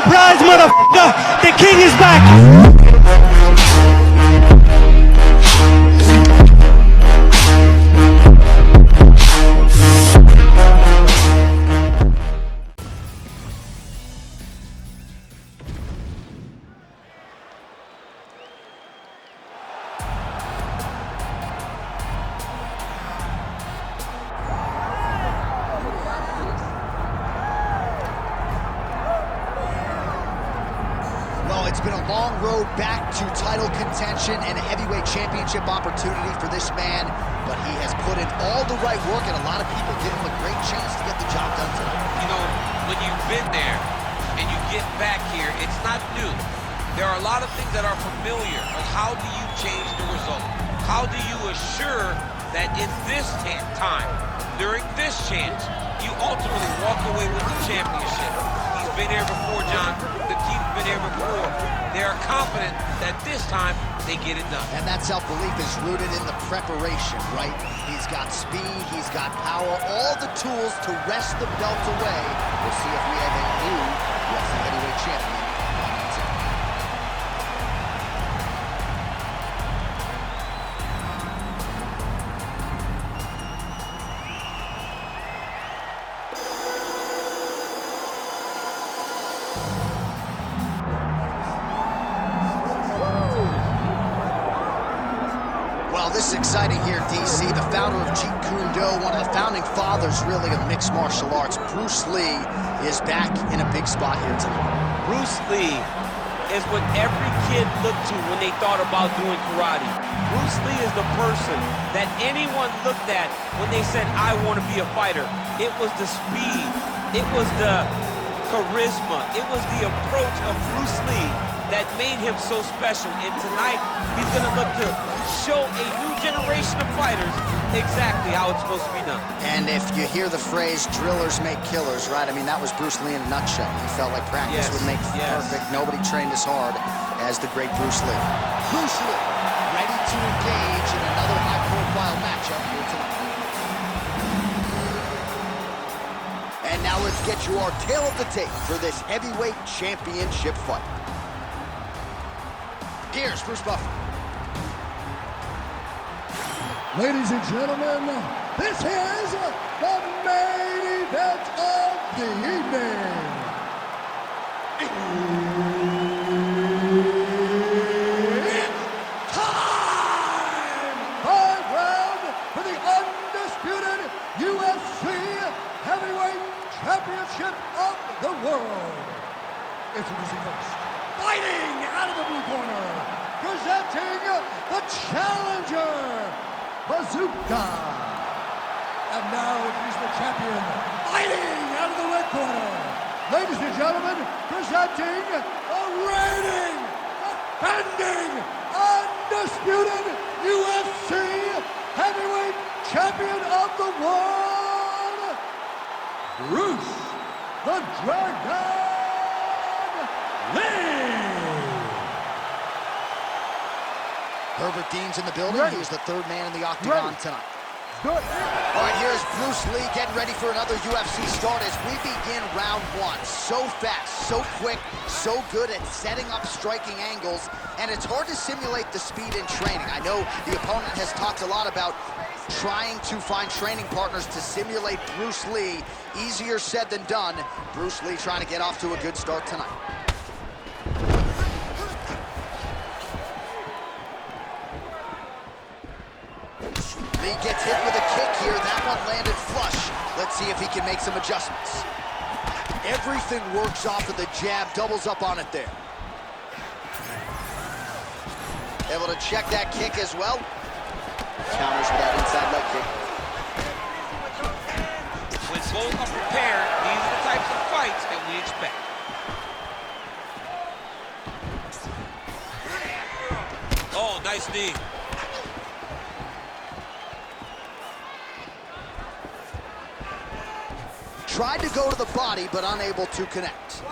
surprise, motherfucker! The king is back! It's been a long road back to title contention and a heavyweight championship opportunity for this man, but he has put in all the right work, and a lot of people give him a great chance to get the job done tonight. You know, when you've been there and you get back here, it's not new. There are a lot of things that are familiar, but how do you change the result? How do you assure that in this time, during this chance, you ultimately walk away with the championship? He's been here before, John. The team's been here before. They are confident that this time they get it done. And that self-belief is rooted in the preparation, right? He's got speed, he's got power, all the tools to wrest the belt away. We'll see if we have a new UFC heavyweight champion. This is exciting here, DC. The founder of taekwondo, one of the founding fathers, really, of mixed martial arts, Bruce Lee, is back in a big spot here tonight. Bruce Lee is what every kid looked to when they thought about doing karate. Bruce Lee is the person that anyone looked at when they said, I want to be a fighter. It was the speed, it was the charisma, it was the approach of Bruce Lee that made him so special. And tonight, he's gonna look to show a new generation of fighters exactly how it's supposed to be done. And if you hear the phrase, drillers make killers, right? I mean, that was Bruce Lee in a nutshell. He felt like practice would make perfect. Nobody trained as hard as the great Bruce Lee. Bruce Lee, ready to engage in another high-profile matchup here tonight. And now let's get you our tale of the tape for this heavyweight championship fight. Here's Bruce Buffer. Ladies and gentlemen, this is the main event of the evening. It's time! 5 round for the undisputed UFC Heavyweight Championship of the world. Introducing first, fighting out of the blue corner, presenting the challenger, Bazooka. And now he's the champion, fighting out of the red corner. Ladies and gentlemen, presenting the reigning, defending, undisputed UFC heavyweight champion of the world, Bruce the Dragon Lee. Herbert Dean's in the building. He's the third man in the octagon tonight. All right, here's Bruce Lee getting ready for another UFC start as we begin round one. So fast, so quick, so good at setting up striking angles, and it's hard to simulate the speed in training. I know the opponent has talked a lot about trying to find training partners to simulate Bruce Lee. Easier said than done. Bruce Lee trying to get off to a good start tonight. Lee gets hit with a kick here. That one landed flush. Let's see if he can make some adjustments. Everything works off of the jab, doubles up on it there. Able to check that kick as well. Counters with that inside leg kick. When both are prepared, these are the types of fights that we expect. Oh, nice knee. Tried to go to the body, but unable to connect.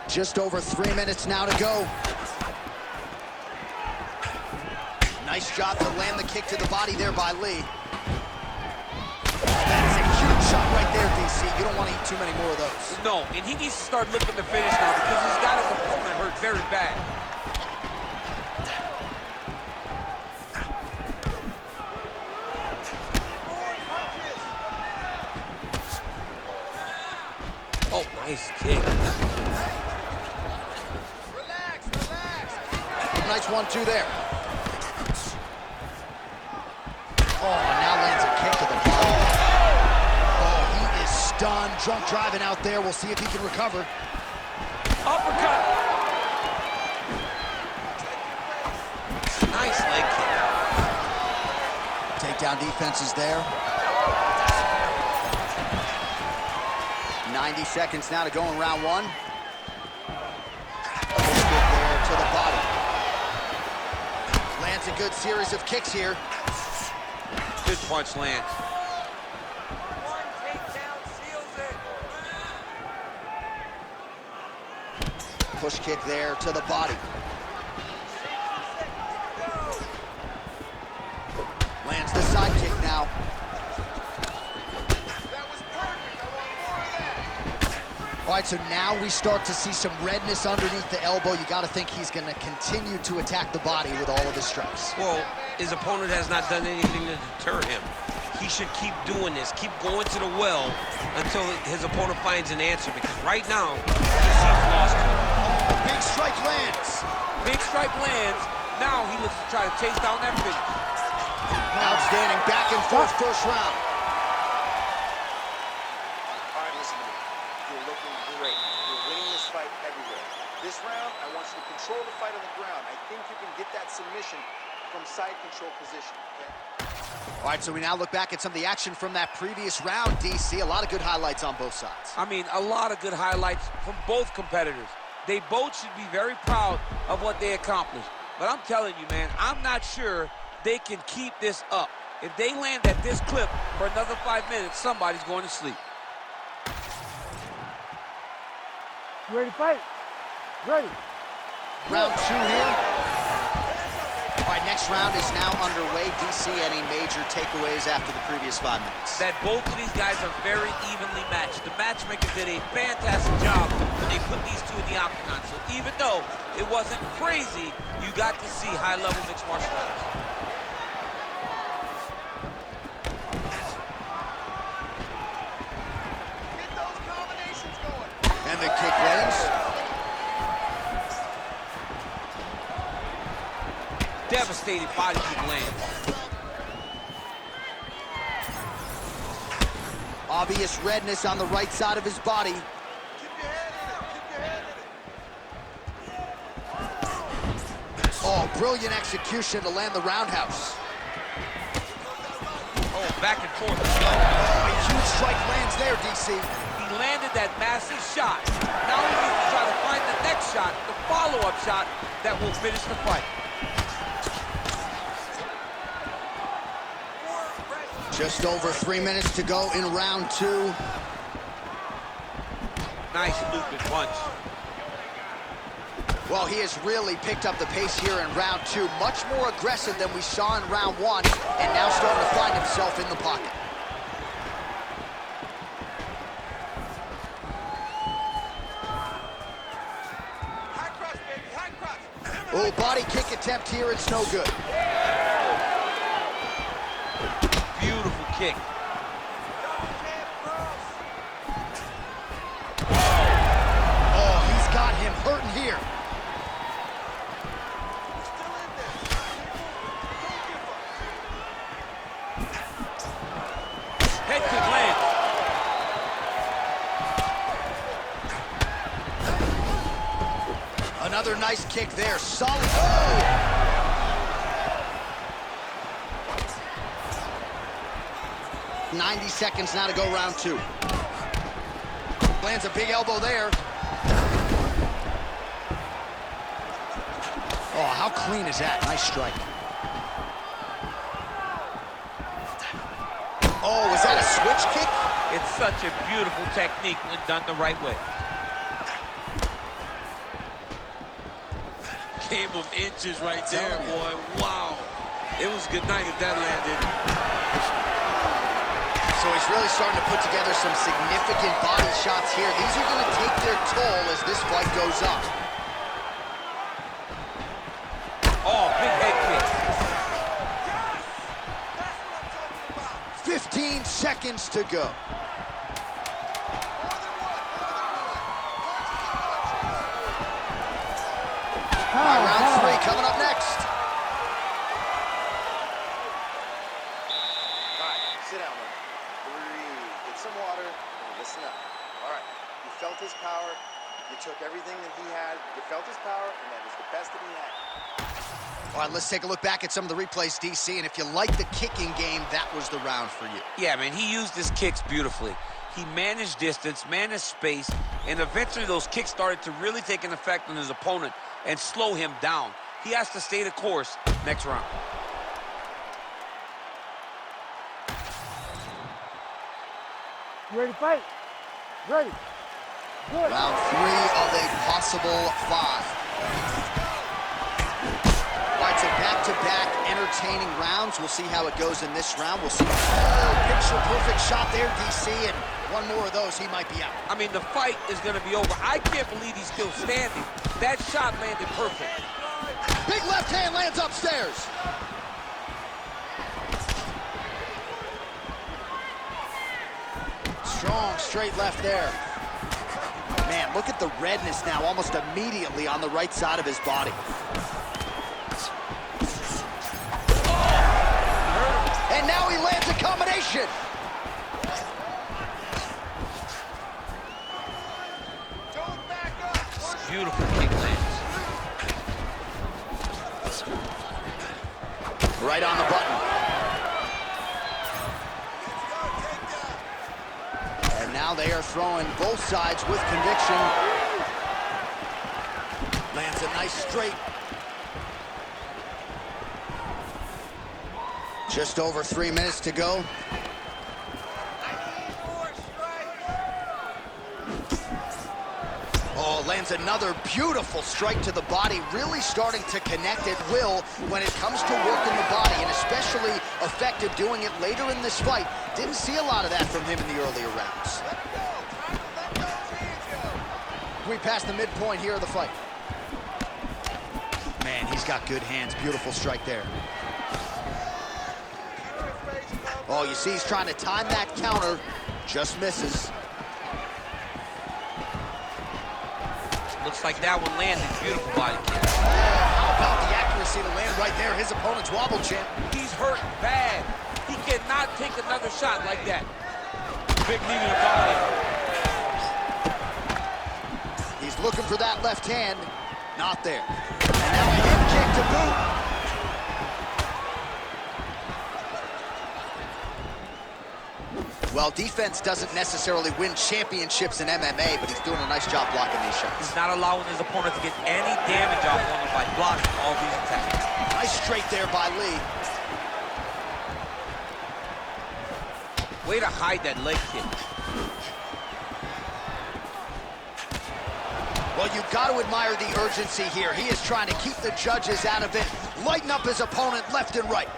Just over 3 minutes now to go. Nice job to land the kick to the body there by Lee. That's a huge shot right there, DC. You don't want to eat too many more of those. No, and he needs to start looking to finish now because he's got his opponent hurt very bad. Oh, nice kick. Relax, relax. Nice 1-2 there. Oh, now lands a kick to the body. Oh, he is stunned. Drunk driving out there. We'll see if he can recover. Uppercut. Nice leg kick. Takedown defense is there. 90 seconds now to go in round one. Push kick there to the body. Lands a good series of kicks here. Good punch lands. One takedown seals it. Push kick there to the body. Lands the side kick now. All right, so now we start to see some redness underneath the elbow. You got to think he's going to continue to attack the body with all of his strikes. Well, his opponent has not done anything to deter him. He should keep doing this, keep going to the well until his opponent finds an answer, because right now, he seems lost to him. Big strike lands. Big strike lands. Now he looks to try to chase down that finish. Outstanding back and forth first round. All right, listen to me. You're looking great. You're winning this fight everywhere. This round, I want you to control the fight on the ground. I think you can get that submission from side control position, okay? All right, so we now look back at some of the action from that previous round, DC. A lot of good highlights on both sides. I mean, a lot of good highlights from both competitors. They both should be very proud of what they accomplished. But I'm telling you, man, I'm not sure they can keep this up. If they land at this clip for another 5 minutes, somebody's going to sleep. You ready to fight? Ready. Round two here. All right, next round is now underway. DC, any major takeaways after the previous 5 minutes? That both of these guys are very evenly matched. The matchmaker did a fantastic job when they put these two in the octagon. So even though it wasn't crazy, you got to see high-level mixed martial arts. Get those combinations going. And the kick lands. Devastating body kick lands. Obvious redness on the right side of his body. Keep your head in it. Keep your head in it. Oh, brilliant execution to land the roundhouse. Oh, back and forth. Oh, a huge strike lands there, DC. He landed that massive shot. Now he needs to try to find the next shot, the follow-up shot that will finish the fight. Just over 3 minutes to go in round two. Nice looping punch. Well, he has really picked up the pace here in round two. Much more aggressive than we saw in round one, and now starting to find himself in the pocket. High cross, baby. High cross. Oh, body kick attempt here. It's no good. Beautiful kick. Oh, he's got him hurting here. Head kick lands. Another nice kick there. Solid. Oh! 90 seconds now to go round two. Lands a big elbow there. Oh, how clean is that? Nice strike. Oh, was that a switch kick? It's such a beautiful technique when done the right way. Game of inches right there, boy. Wow. It was good night if that landed. So So he's really starting to put together some significant body shots here. These are going to take their toll as this fight goes up. Oh, big head kick. 15 seconds to go. All right, round 3 coming up next. All right, sit down, man. Breathe. Get some water and listen up. All right, you felt his power. You took everything that he had. You felt his power, and that was the best that he had. All right, let's take a look back at some of the replays, DC, and if you like the kicking game, that was the round for you. Yeah, man, he used his kicks beautifully. He managed distance, managed space, and eventually those kicks started to really take an effect on his opponent and slow him down. He has to stay the course next round. You ready to fight? Ready. Good. Round 3 of a possible 5. All right, so back-to-back entertaining rounds. We'll see how it goes in this round. We'll see. Oh, picture-perfect shot there, DC, and one more of those, he might be out. I mean, the fight is going to be over. I can't believe he's still standing. That shot landed perfect. Big left hand lands upstairs. Strong straight left there. Man, look at the redness now almost immediately on the right side of his body. And now he lands a combination. Beautiful kick lands. Right on the button. And now they are throwing both sides with conviction. Lands a nice straight. Just over 3 minutes to go. Oh, lands another beautiful strike to the body, really starting to connect at will when it comes to working the body, and especially effective doing it later in this fight. Didn't see a lot of that from him in the earlier rounds. We passed the midpoint here of the fight. Man, he's got good hands. Beautiful strike there. Oh, you see he's trying to time that counter. Just misses. Looks like that one landed. Beautiful body kick. How about the accuracy to land right there? His opponent's wobble champ. He's hurt bad. He cannot take another shot like that. Big knee to the body. He's looking for that left hand. Not there. And now a hip kick to boot. Well, defense doesn't necessarily win championships in MMA, but he's doing a nice job blocking these shots. He's not allowing his opponent to get any damage off on him by blocking all these attacks. Nice straight there by Lee. Way to hide that leg kick. Well, you've got to admire the urgency here. He is trying to keep the judges out of it, lighten up his opponent left and right.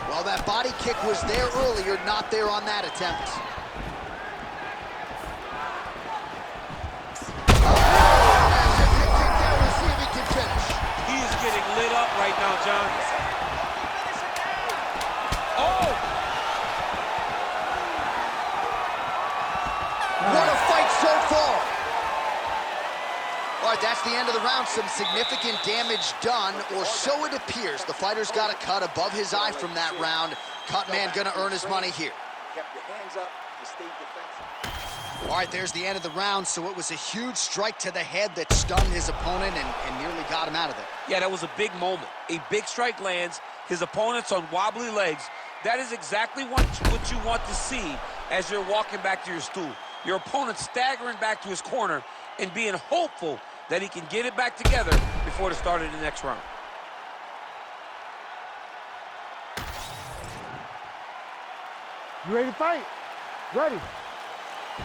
Well, that body kick was there earlier, not there on that attempt. We'll see if he can finish. He is getting lit up right now, John. Oh! What a fight so far. All right, that's the end of the round. Some significant damage done, or so it appears. The fighter's got a cut above his eye from that round. Cut man gonna earn his money here. Kept your hands up. You stayed defensive. All right, there's the end of the round. So it was a huge strike to the head that stunned his opponent and nearly got him out of there. Yeah, that was a big moment. A big strike lands. His opponent's on wobbly legs. That is exactly what you want to see as you're walking back to your stool. Your opponent staggering back to his corner and being hopeful that he can get it back together before the start of the next round. You ready to fight? Ready.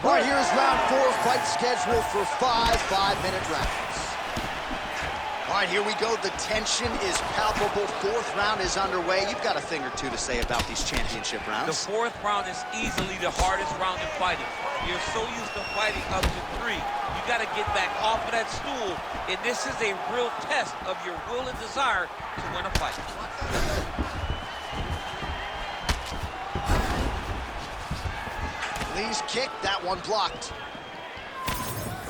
All right, here's round 4, fight scheduled for 5 5-minute rounds. All right, here we go. The tension is palpable. Fourth round is underway. You've got a thing or two to say about these championship rounds. The fourth round is easily the hardest round in fighting. You're so used to fighting up to 3. You got to get back off of that stool, and this is a real test of your will and desire to win a fight. Lee's kick, that one blocked.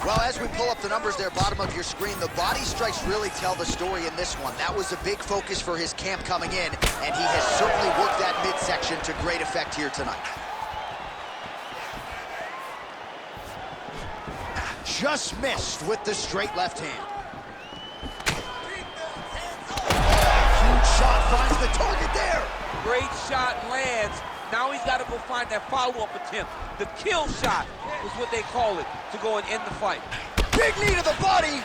Well, as we pull up the numbers there, bottom of your screen, the body strikes really tell the story in this one. That was a big focus for his camp coming in, and he has certainly worked that midsection to great effect here tonight. Just missed with the straight left hand. Huge shot finds the target there. Great shot lands. Now he's got to go find that follow-up attempt. The kill shot is what they call it, to go and end the fight. Big knee to the body.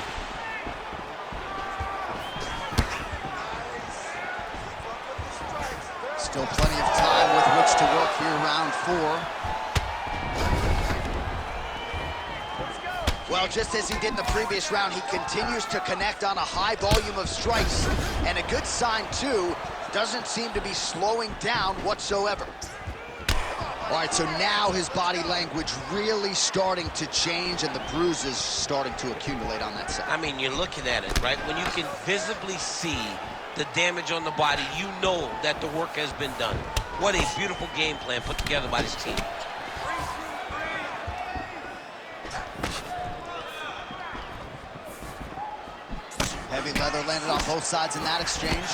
Still plenty of time with which to work here, round 4. Well, just as he did in the previous round, he continues to connect on a high volume of strikes. And a good sign, too, doesn't seem to be slowing down whatsoever. All right, so now his body language really starting to change and the bruises starting to accumulate on that side. I mean, you're looking at it, right? When you can visibly see the damage on the body, you know that the work has been done. What a beautiful game plan put together by this team. Heavy leather landed on both sides in that exchange.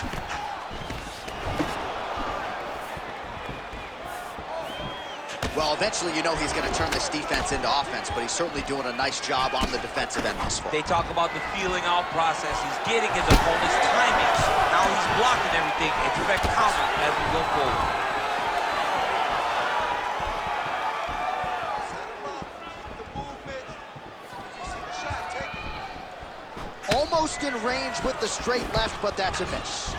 Well, eventually, you know he's going to turn this defense into offense, but he's certainly doing a nice job on the defensive end thus far. They talk about the feeling out process. He's getting his opponent's timing. Now he's blocking everything. Expect counter as we go forward. Almost in range with the straight left, but that's a miss.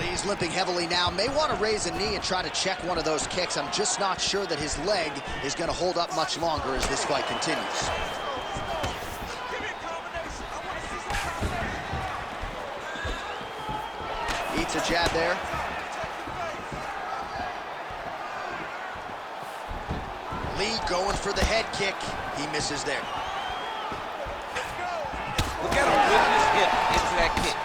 Lee's limping heavily now. May want to raise a knee and try to check one of those kicks. I'm just not sure that his leg is going to hold up much longer as this fight continues. Eats a jab there. Lee going for the head kick. He misses there. Look at him whipping his hip into that kick.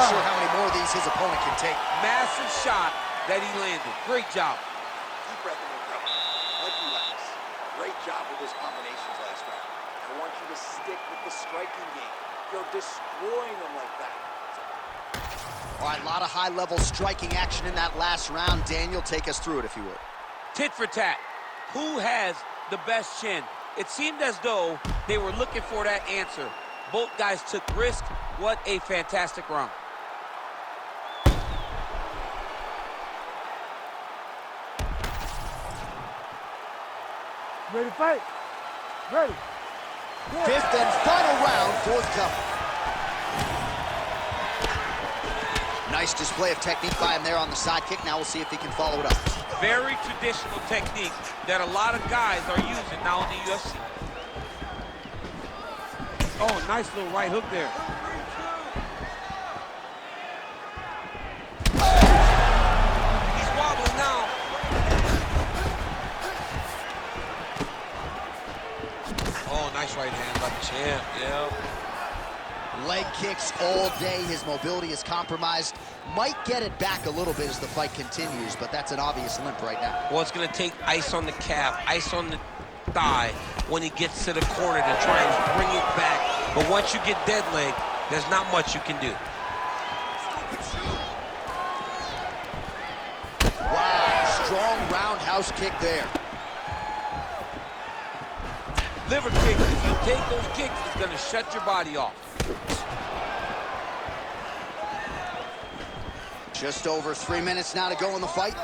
Sure how many more of these his opponent can take. Massive shot that he landed. Great job. Deep breath in your belly. Let's relax. Great job with his combinations last round. I want you to stick with the striking game. You're destroying them like that. All right, a lot of high-level striking action in that last round. Daniel, take us through it if you would. Tit for tat. Who has the best chin? It seemed as though they were looking for that answer. Both guys took risk. What a fantastic round. Ready to fight? Ready. Yeah. Fifth and final round, forthcoming. Nice display of technique by him there on the side kick. Now we'll see if he can follow it up. Very traditional technique that a lot of guys are using now in the UFC. Oh, nice little right hook there. He's wobbling now. Oh, nice right hand by the champ, yeah. Leg kicks all day. His mobility is compromised. Might get it back a little bit as the fight continues, but that's an obvious limp right now. Well, it's going to take ice on the calf, ice on the thigh when he gets to the corner to try and bring it back. But once you get dead leg, there's not much you can do. Wow, strong roundhouse kick there. Liver kick, if you take those kicks, it's going to shut your body off. Just over 3 minutes now to go in the fight.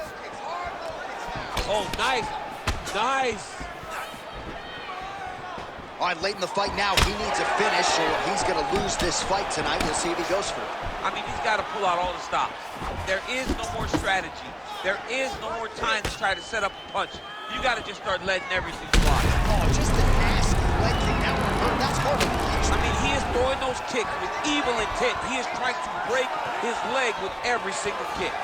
Oh, nice. Nice. All right, late in the fight now, he needs a finish or he's going to lose this fight tonight. We'll see if he goes for it. I mean, he's got to pull out all the stops. There is no more strategy. There is no more time to try to set up a punch. You got to just start letting everything fly. Oh, just a nasty leg kick. That one hurt. That's hard to catch. I mean, he is throwing those kicks with evil intent. He is trying to break his leg with every single kick.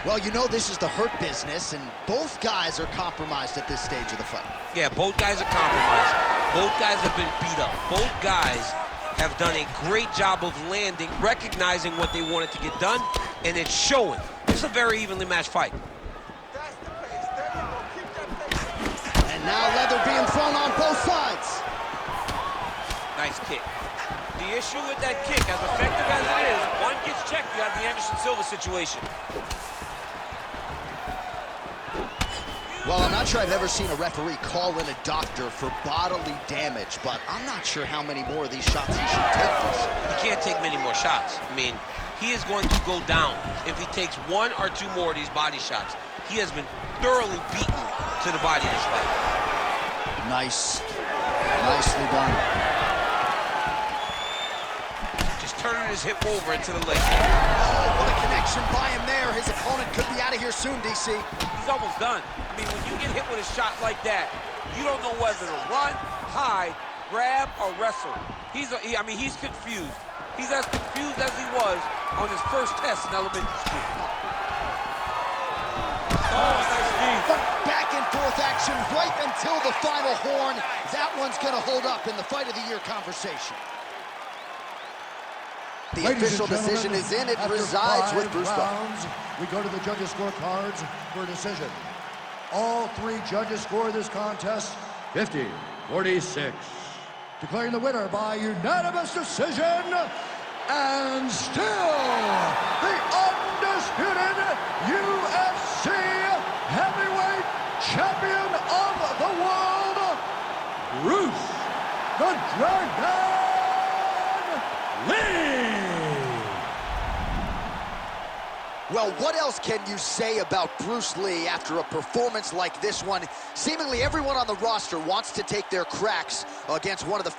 Well, you know this is the hurt business, and both guys are compromised at this stage of the fight. Yeah, both guys are compromised. Both guys have been beat up. Both guys have done a great job of landing, recognizing what they wanted to get done, and it's showing. It's a very evenly matched fight. That's the pace. There you go. Keep that pace. And now leather being thrown on both sides. Nice kick. The issue with that kick, as effective as it is, one gets checked, you have the Anderson Silva situation. Well, I'm not sure I've ever seen a referee call in a doctor for bodily damage, but I'm not sure how many more of these shots he should take. He can't take many more shots. I mean, he is going to go down if he takes one or two more of these body shots. He has been thoroughly beaten to the body in this fight. Nicely done. Just turning his hip over into the leg. Oh, what a connection by him there. His opponent could be out of here soon, DC. He's almost done. I mean, when you get hit with a shot like that, you don't know whether to run, hide, grab, or wrestle. He's confused. He's as confused as he was on his first test in elementary school. Oh, nice knee. But back and forth action right until the final horn. That one's going to hold up in the fight of the year conversation. The official decision is in. It resides with Bruce rounds, we go to the judges' scorecards for a decision. All three judges score this contest 50-46. Declaring the winner by unanimous decision, and still the undisputed UFC heavyweight champion of the world, Bruce the Dragon Lee. Well, what else can you say about Bruce Lee after a performance like this one? Seemingly everyone on the roster wants to take their cracks against one of the